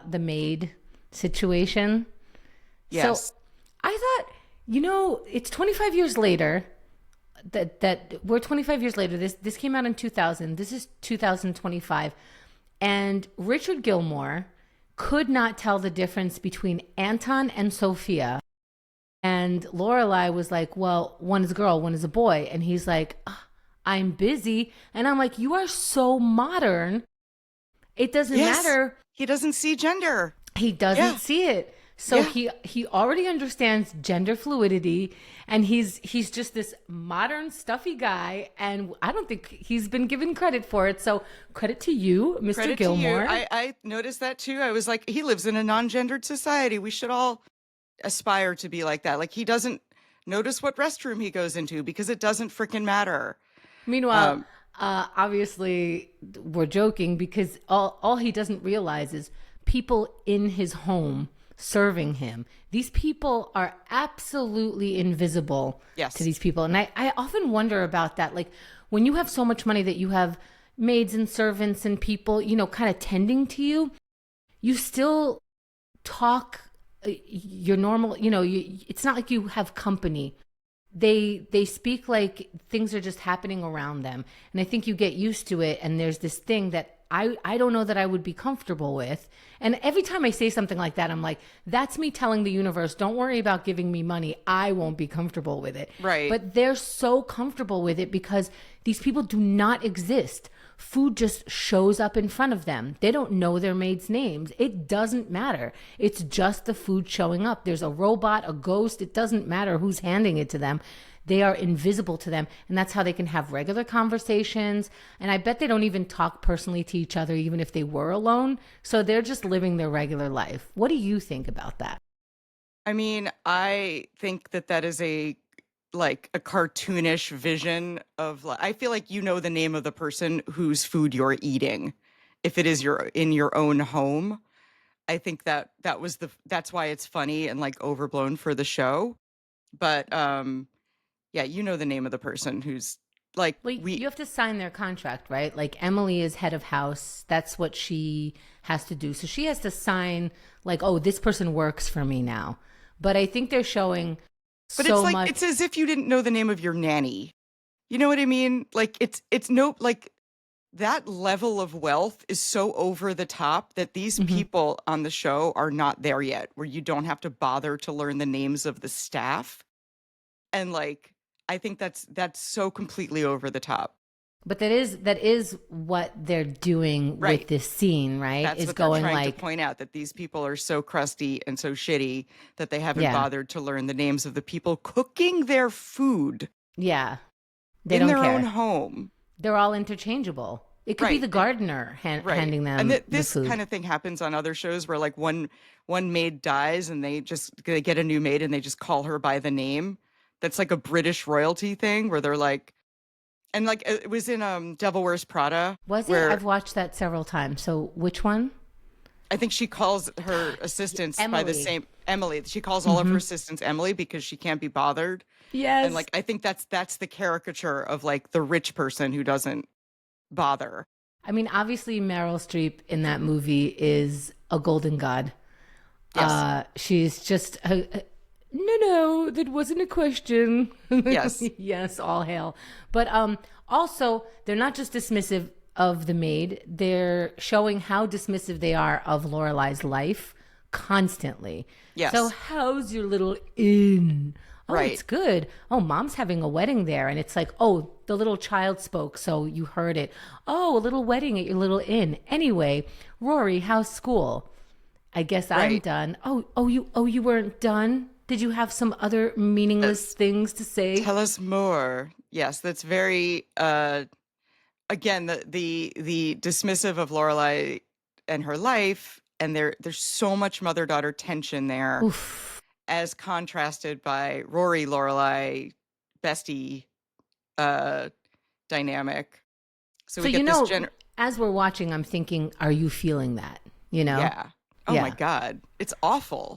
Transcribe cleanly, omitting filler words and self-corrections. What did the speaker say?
about the maid situation? Yes. So I thought, it's 25 years later that we're 25 years later. This came out in 2000. This is 2025. And Richard Gilmore could not tell the difference between Anton and Sophia. And Lorelai was like, well, one is a girl, one is a boy. And he's like, I'm busy. And I'm like, you are so modern. It doesn't matter. He doesn't see gender. He doesn't see it. So he already understands gender fluidity, and he's just this modern, stuffy guy, and I don't think he's been given credit for it. So credit to you, Mr. Credit Gilmore. to you. I noticed that too. I was like, he lives in a non-gendered society. We should all aspire to be like that. Like, he doesn't notice what restroom he goes into because it doesn't freaking matter. Meanwhile, obviously we're joking because all he doesn't realize is people in his home serving him. These people are absolutely invisible to these people. And I often wonder about that. Like, when you have so much money that you have maids and servants and people, kind of tending to you, you still talk your normal, it's not like you have company. They speak like things are just happening around them. And I think you get used to it. And there's this thing that I don't know that I would be comfortable with. And every time I say something like that, I'm like, that's me telling the universe, don't worry about giving me money. I won't be comfortable with it. Right. But they're so comfortable with it because these people do not exist. Food just shows up in front of them. They don't know their maids' names. It doesn't matter. It's just the food showing up. There's a robot, a ghost. It doesn't matter who's handing it to them. They are invisible to them. And that's how they can have regular conversations. And I bet they don't even talk personally to each other, even if they were alone. So they're just living their regular life. What do you think about that? I mean, I think that is a cartoonish vision of, I feel like the name of the person whose food you're eating. If it is in your own home, I think that's why it's funny and like overblown for the show. But yeah, the name of the person who's like, well, you have to sign their contract, right? Like, Emily is head of house. That's what she has to do. So she has to sign like, oh, this person works for me now. But I think they're showing But so it's like, much. it's as if you didn't know the name of your nanny. You know what I mean? Like, it's no, like, that level of wealth is so over the top that these people on the show are not there yet, where you don't have to bother to learn the names of the staff. And like, I think that's so completely over the top. But that is what they're doing Right. with this scene, right? That's is what going they're trying like to point out, that these people are so crusty and so shitty that they haven't Yeah. bothered to learn the names of the people cooking their food yeah, they in don't their care. own home. They're all interchangeable. It could be Right. the gardener handing them And the this food. kind of thing happens on other shows where like one maid dies and they get a new maid and they just call her by the name. That's like a British royalty thing where they're like, and like it was in Devil Wears Prada. Was it? where I've watched that several times. So which one? I think she calls her assistants by the Emily. same Emily. She calls all of her assistants Emily because she can't be bothered. Yes. And like, I think that's the caricature of like the rich person who doesn't bother. I mean, obviously Meryl Streep in that movie is a golden god. Yes. She's just no, that wasn't a question. Yes. Yes, all hail. But also, they're not just dismissive of the maid, they're showing how dismissive they are of Lorelai's life constantly. Yes. So how's your little inn? Oh, Right. it's good. Oh, mom's having a wedding there. And it's like, oh, the little child spoke, so you heard it. Oh, a little wedding at your little inn. Anyway, Rory, how's school? I guess I'm Right. done. You weren't done? Did you have some other meaningless things to say? Tell us more. Yes, that's very again the dismissive of Lorelai and her life, and there's so much mother-daughter tension there. Oof. As contrasted by Rory Lorelai bestie dynamic. So we So, get this as we're watching, I'm thinking, are you feeling that? You know? yeah. Oh Yeah. my God. It's awful.